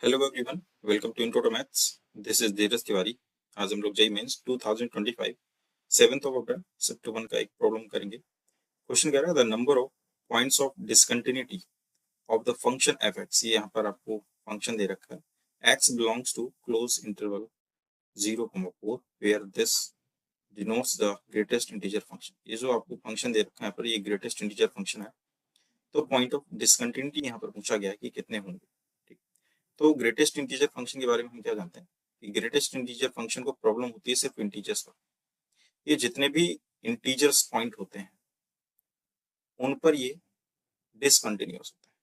Hello everyone, welcome to intro to maths. This is Dheeraj Tiwari. आज हम लोग JEE mains 2025 7th of April shift 1 का एक प्रॉब्लम करेंगे। क्वेश्चन कह रहा है the number of points of discontinuity of the function f x. ये यहाँ पर आपको फंक्शन दे रखा है, x belongs to close interval 0,4 where this denotes the greatest integer function. ये जो आपको फंक्शन दे रखा है यहाँ पर, ये ग्रेटेस्ट इंटीजर फंक्शन है। तो पॉइंट ऑफ डिसकंटिन्यूटी यहाँ पर पूछा गया है कि कितने होंगे। तो ग्रेटेस्ट इंटीजर फंक्शन के बारे में हम क्या जानते हैं कि ग्रेटेस्ट इंटीजर फंक्शन को प्रॉब्लम होती है सिर्फ इंटीजर्स पर। ये जितने भी इंटीजर्स पॉइंट होते हैं उन पर ये डिसकंटिन्यूअस होता है।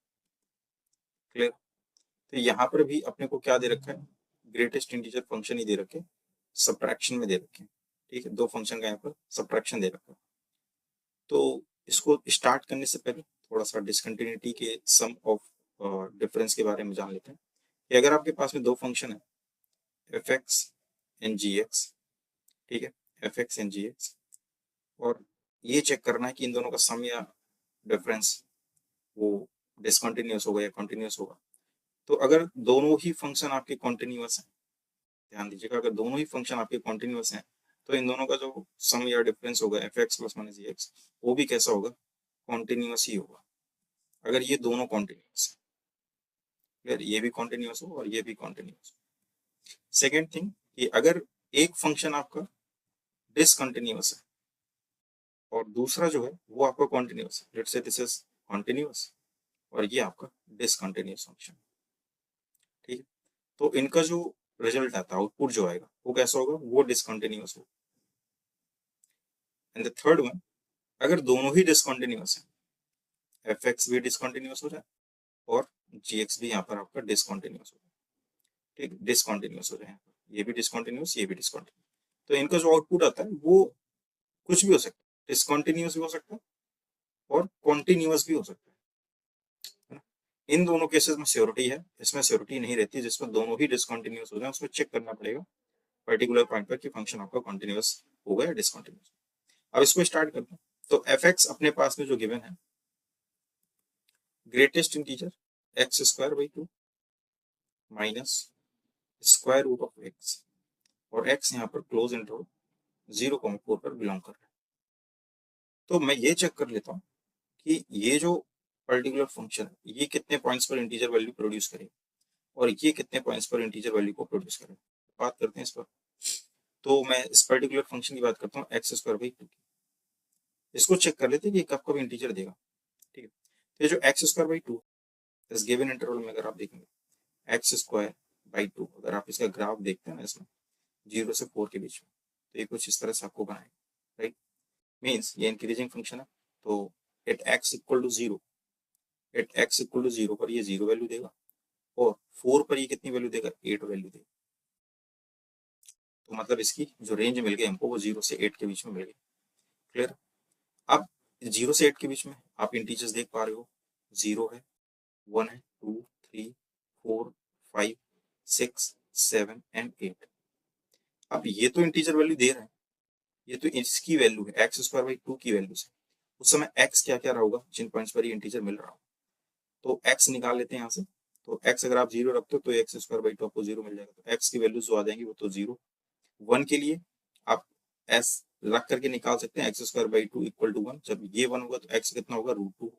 क्लियर? तो यहाँ पर भी अपने को क्या दे रखा है, ग्रेटेस्ट इंटीजर फंक्शन ही दे रखे, सब्ट्रैक्शन में दे रखे हैं। ठीक है, दो फंक्शन का यहाँ पर सब्ट्रैक्शन दे रखा है। तो इसको स्टार्ट करने से पहले थोड़ा सा डिसकंटिन्यूटी के सम ऑफ डिफरेंस के बारे में जान लेते हैं कि अगर आपके पास में दो फंक्शन है F X and G X, ठीक है, F X and G X, और ये चेक करना है कि इन दोनों का सम या डिफरेंस वो डिसकंटिन्यूअस होगा या कंटिन्यूअस होगा। तो अगर दोनों ही फंक्शन आपके कॉन्टिन्यूअस हैं, ध्यान दीजिएगा, अगर दोनों ही फंक्शन आपके कॉन्टिन्यूअस हैं तो इन दोनों का जो सम या डिफरेंस होगा एफ एक्स प्लस माइनस जी एक्स, वो भी कैसा होगा, कॉन्टिन्यूअस ही होगा। अगर ये दोनों कॉन्टिन्यूअस है, अगर ये भी कॉन्टिन्यूअस हो और ये भी कॉन्टिन्यूअस हो। सेकेंड थिंग कि अगर एक फंक्शन आपका डिसकंटिन्यूअस है और दूसरा जो है वो आपका कॉन्टिन्यूअस है, let's say this is continuous और ये आपका डिसकंटिन्यूअस फंक्शन, ठीक है, तो इनका जो रिजल्ट आता है, आउटपुट जो आएगा वो कैसा होगा, वो डिसकंटिन्यूअस होगा। एंड द थर्ड वन, अगर दोनों ही डिसकंटिन्यूअस है, एफ एक्स भी डिसकंटिन्यूअस हो जाए और जी एक्स भी यहाँ पर आपका डिसकंटिन्यूअस हो जाए, ठीक, डिसकंटिन्यूअस हो जाए, ये भी डिसकंटिन्यूअस, ये भी डिसकंटिन्यूअस, तो इनका जो आउटपुट आता है वो कुछ भी हो सकता है, डिसकंटिन्यूअस भी हो सकता है और कॉन्टिन्यूअस भी हो सकता है। इन दोनों केसेस में श्योरिटी है, इसमें श्योरिटी नहीं रहती। जिसमें दोनों ही डिसकंटिन्यूअस हो जाए उसमें चेक करना पड़ेगा पर्टिकुलर पॉइंट पर कि फंक्शन आपका कॉन्टिन्यूअस होगा या डिसकंटिन्यूअस। अब इसको स्टार्ट करते हैं। तो एफ एक्स अपने पास में जो गिवन है, greatest integer X square by 2 minus square root of X, और एक्स यहाँ पर क्लोज इंटरवल 0,4 पर बिलोंग कर रहा है। तो मैं ये चेक कर लेता हूँ कि ये जो पर्टिकुलर फंक्शन है ये कितने पॉइंट्स पर इंटीजर वैल्यू प्रोड्यूस करेगा और ये कितने पॉइंट्स पर इंटीजर वैल्यू को प्रोड्यूस करेगा। बात करते हैं इस पर। तो मैं इस पर्टिकुलर फंक्शन की बात करता हूँ एक्स स्क्वायर बाई 2 की। इसको चेक कर लेते हैं कि कब कब इंटीजर देगा। ठीक है, तो ये जो एक्स स्क्वायर बाई 2 इस गिवन इंटरवल में अगर आप देखेंगे एक्स स्क्वायर बाई 2, अगर आप इसका ग्राफ देखते हैं ना, इसमें 0 से 4 के बीच में, तो ये कुछ इस तरह से आपको बनाएगा, राइट। मीन्स ये इंक्रीजिंग फंक्शन है, तो at X equal to 0, at X equal to 0 पर ये 0 वैल्यू देगा और 4 पर ये कितनी वैल्यू देगा, 8 वैल्यू देगा। तो मतलब इसकी जो रेंज मिल गई हमको वो 0 से 8 के बीच में मिल गई। क्लियर? अब 0 से 8 के बीच में आप इंटीजर्स देख पा रहे हो, 0 है, 1 है, 2, 3, 4, 5, 6, 7 एंड 8। अब ये तो इंटीजर वैल्यू दे रहे हैं, ये तो इसकी वैल्यू है एक्स स्क्वायर बाई 2 की वैल्यू से। उस समय एक्स क्या क्या रहा होगा जिन पॉइंट्स पर ये इंटीजर मिल रहा हो, तो एक्स निकाल लेते हैं यहाँ से। तो एक्स अगर आप 0 रखते हो तो एक्स स्क्वायर बाई 2 आपको 0 मिल जाएगा। तो एक्स की वैल्यू जो आ जाएंगी वो तो 0। 1 के लिए आप एस रख करके निकाल सकते हैं, x square by 2 equal to 1। जब ये 1 होगा तो एक्स कितना होगा, √2।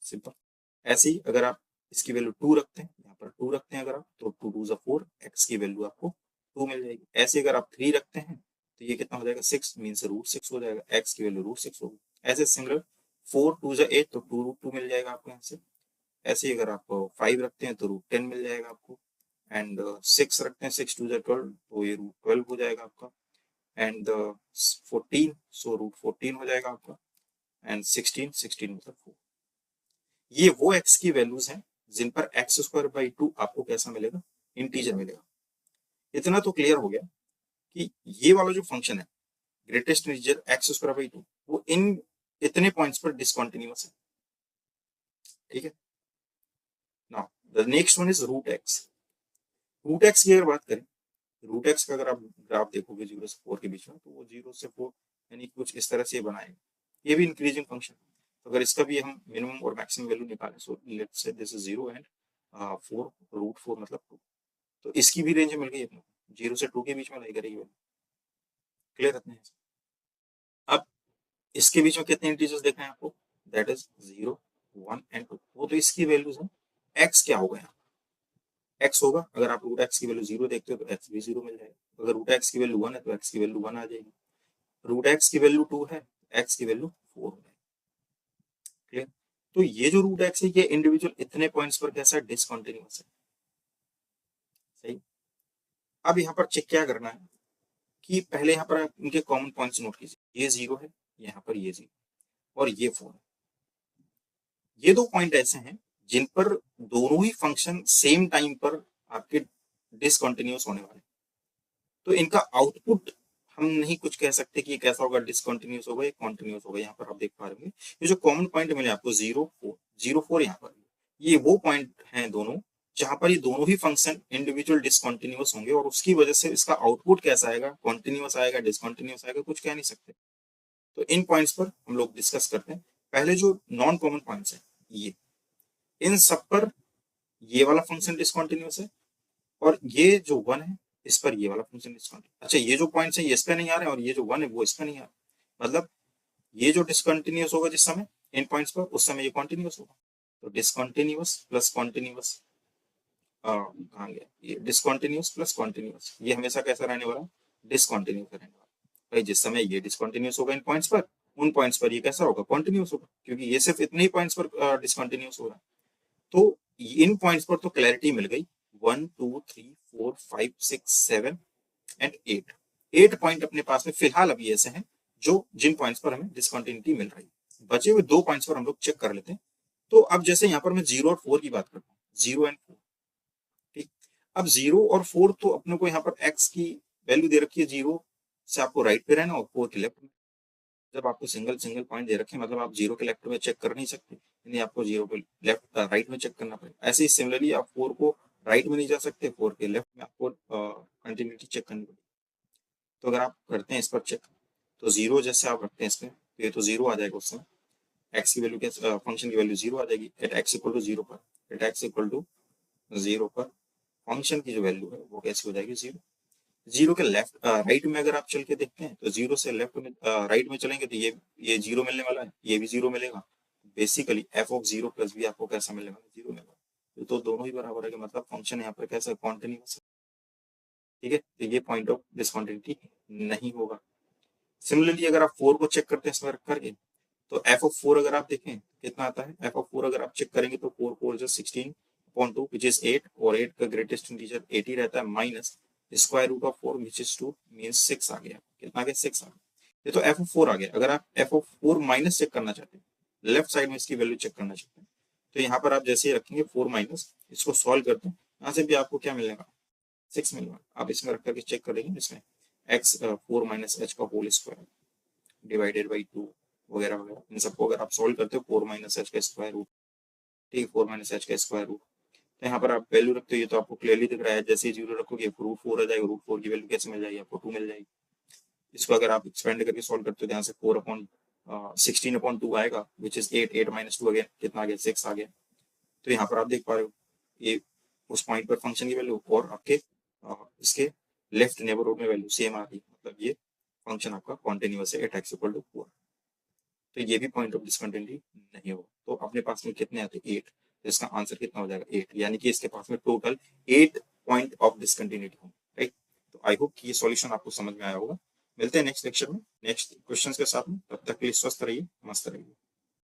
सिंपल। ऐसे ही अगर आप इसकी वैल्यू 2 रखते हैं, यहाँ पर 2 रखते हैं अगर आप, तो 2 2 4, एक्स की वैल्यू आपको 2 मिल जाएगी। ऐसे अगर आप 3 रखते हैं तो ये कितना हो जाएगा, 6 मीन्स √6 हो जाएगा, एक्स की वैल्यू √6 होगी। ऐसे सिमिलर 4 2 8, तो 2 √2 मिल जाएगा आपको यहाँ से। ऐसे ही अगर आप 5 रखते हैं तो √10 मिल जाएगा आपको। एंड 6 रखते हैं, 6 2 12, तो ये √12 हो जाएगा आपका। एंड 14, सो √14 हो जाएगा आपका। एंड 16 16 मतलब 4। ये वो एक्स की वैल्यूज हैं जिन पर एक्स स्क्वायर बाई 2 आपको कैसा मिलेगा, इंटीजर मिलेगा। इतना तो क्लियर हो गया कि ये वाला जो फंक्शन है greatest integer X square by 2, वो इन इतने पॉइंट्स पर डिसकंटिन्यूअस है। ठीक है, now the next one is root x. Root x की अगर बात करें, रूट एक्स का अगर आप ग्राफ देखोगे 0 से 4 के बीच में, तो वो 0 से 4 यानी कुछ इस तरह से बनाएगा। ये भी इंक्रीजिंग फंक्शन। तो अगर इसका भी हम मिनिमम और मैक्सिमम वैल्यू निकालें, so let's say this is 0 and 4 root 4 मतलब 2, तो इसकी भी रेंज मिल गई अपने को, 0 से 2 के बीच में लाई करेगी वैल्यू। क्लियर रखना है। अब इसके बीच में कितने इंटीजर्स देखना है आपको, दैट इज 0 1 एंड 2, वो तो इसकी वैल्यूज है। एक्स क्या होगा यहाँ, एक्स होगा, अगर आप रूट एक्स की वैल्यू 0 देखते हो तो एक्स भी 0 मिल जाएगा, अगर रूट एक्स की वैल्यू 1 है तो एक्स की वैल्यू 1 आ जाएगी, रूट एक्स की वैल्यू 2 है, एक्स की वैल्यू 4 है। क्लियर। तो ये जो रूट एक्स है ये इंडिविजुअल इतने पॉइंट्स पर कैसा है, डिसकंटिन्यूअस है। सही। अब यहाँ पर चेक क्या करना है कि पहले यहाँ पर आप इनके कॉमन पॉइंट्स नोट कीजिए, ये 0 है, यहाँ पर ये 0 और ये 4 है। ये दो पॉइंट ऐसे हैं जिन पर दोनों ही फंक्शन सेम टाइम पर आपके डिसकंटिन्यूअस होने वाले, तो इनका आउटपुट हम नहीं कुछ कह सकते कि ये कैसा होगा, डिसकंटिन्यूअस होगा या कॉन्टिन्यूअस होगा। यहाँ पर आप देख पा रहे होंगे ये जो कॉमन पॉइंट मिले आपको 0 4 0 4, यहाँ पर ये वो पॉइंट हैं दोनों जहां पर ये दोनों ही फंक्शन इंडिविजुअल डिसकंटिन्यूअस होंगे, और उसकी वजह से इसका आउटपुट कैसा आएगा, कॉन्टिन्यूअस आएगा, डिसकंटिन्यूअस आएगा, कुछ कह नहीं सकते। तो इन पॉइंट्स पर हम लोग डिस्कस करते हैं। पहले जो नॉन कॉमन पॉइंट्स है ये, इन सब पर ये वाला फंक्शन डिसकंटिन्यूअस है, और ये जो 1 है इस पर ये वाला फंक्शन डिसकंटिन्यूअस। अच्छा, ये जो पॉइंट्स है ये इस पे नहीं आ रहे हैं, और ये जो 1 है वो इस पे नहीं आ रहा, मतलब ये जो डिसकंटिन्यूअस होगा जिस समय इन पॉइंट्स पर, उस समय ये कॉन्टिन्यूअस होगा। तो डिसकंटिन्यूअस प्लस कॉन्टिन्यूअस, कहाँ गया ये, डिसकंटिन्यूअस प्लस कॉन्टिन्यूअस, ये हमेशा कैसा रहने वाला, डिसकंटिन्यूअस रहने वाला। भाई जिस समय ये डिसकंटिन्यूअस होगा इन पॉइंट्स पर, उन पॉइंट्स पर ये कैसा होगा, कॉन्टिन्यूअस होगा, क्योंकि ये सिर्फ इतने ही पॉइंट्स पर डिसकंटिन्यूअस हो रहा है। तो इन पॉइंट्स पर तो क्लैरिटी मिल गई, 1 2 3 4 5 6 7 एंड 8, 8 पॉइंट अपने पास में फिलहाल अभी ऐसे हैं जो जिन पॉइंट्स पर हमें डिसकंटिन्यूटी मिल रही है। बचे हुए 2 पॉइंट्स पर हम लोग चेक कर लेते हैं। तो अब जैसे यहाँ पर मैं 0 और 4 की बात करता हूँ, 0 एंड 4, ठीक। अब 0 और 4 तो अपने को यहाँ पर x की वैल्यू दे रखी है, 0 से आपको राइट पे रहना और 4 के लेफ्ट में। जब आपको सिंगल सिंगल पॉइंट दे रखे मतलब आप 0 के लेफ्ट में चेक कर नहीं सकते, यानी आपको 0 के लेफ्ट राइट में चेक करना पड़ेगा। ऐसे ही सिमिलरली आप 4 को राइट में नहीं जा सकते, 4 के लेफ्ट में आपको कंटिन्यूटी चेक करनी पड़ेगी। तो अगर आप करते हैं इस पर चेक, तो 0 जैसे आप रखते हैं इसमें तो ये तो 0 आ जाएगा, उस समय एक्स की वैल्यू क्या, फंक्शन की वैल्यू 0 आ जाएगी एट एक्स इक्वल टू 0 पर, एट एक्स इक्वल टू 0 पर फंक्शन की जो वैल्यू है वो कैसी हो जाएगी, 0। 0 के लेफ्ट राइट में अगर आप चल के देखते हैं तो 0 से लेफ्ट में राइट में चलेंगे तो ये 0 मिलने वाला है, ये भी 0 मिलेगा। बेसिकली एफ ऑफ 0 प्लस भी आपको कैसा मिलने वाला है, 0 मिलेगा। तो दोनों ही बराबर है, मतलब फंक्शन यहाँ पर कैसा कॉन्टिन्यूअस है। ठीक है, तो ये पॉइंट ऑफ डिसकंटिन्यूटी नहीं होगा। सिमिलरली अगर आप 4 को चेक करते हैं इसमें रख करके, तो एफ ऑफ 4 अगर आप देखें कितना आता है, एफ ऑफ 4 अगर आप चेक करेंगे तो 4 4 जो 16/2 विच इज 8, और 8 का ग्रेटेस्ट इंटीजर 8 ही रहता है, minus square root of 4 which is 2 means 6 आ गया। कितना आ गया, 6 आ गया। ये तो एफ ऑफ 4 आ गया। अगर आप एफ ऑफ 4 माइनस चेक करना चाहते हैं, लेफ्ट साइड में इसकी वैल्यू चेक करना चाहते हैं, तो यहाँ पर आप जैसे ही रखेंगे 4 माइनस, इसको सॉल्व करते हैं, यहाँ से भी आपको क्या मिलेगा, 6 मिलेगा। आप इसमें रख करके चेक करेंगे, इसमें एक्स 4 माइनस एच का होल स्क्वायर डिवाइडेड बाई 2 वगैरह वगैरह, इन सबको अगर आप सॉल्व करते हो 4 माइनस एच का स्क्वायर रूट, ठीक, 4 माइनस एच का स्क्वायर रूट, तो यहाँ पर आप वैल्यू रखते हो, ये तो आपको क्लियरली दिख रहा है, जैसे ही 0 रखोगे रूट 4 आ जाएगा, रूट 4 की वैल्यू कैसे मिल जाएगी आपको, 2 मिल जाएगी। इसको अगर आप एक्सपेंड करके सॉल्व करते हो तो यहाँ से 4/16/2 आएगा विच इज 8, 8 माइनस 2 अगेन कितना आ गया, 6 आ गया। तो यहाँ पर आप देख पा रहे हो ये उस पॉइंट पर फंक्शन की वैल्यू और आपके इसके लेफ्ट नेबरहुड में वैल्यू सेम आ रही, मतलब ये फंक्शन आपका कॉन्टिन्यूअस है एट एक्स इक्वल टू 4। तो ये भी पॉइंट ऑफ डिसकंटिन्यूटी नहीं होगा। तो अपने पास में कितने आते हैं, 8, तो इसका आंसर कितना हो जाएगा, 8, यानी कि इसके पास में टोटल 8 पॉइंट ऑफ डिसकंटिन्यूटी होंगे, राइट। तो आई होप कि ये सॉल्यूशन आपको समझ में आया होगा। मिलते हैं नेक्स्ट लेक्चर में नेक्स्ट क्वेश्चंस के साथ में, तब तक के लिए स्वस्थ रहिए, मस्त रहिए।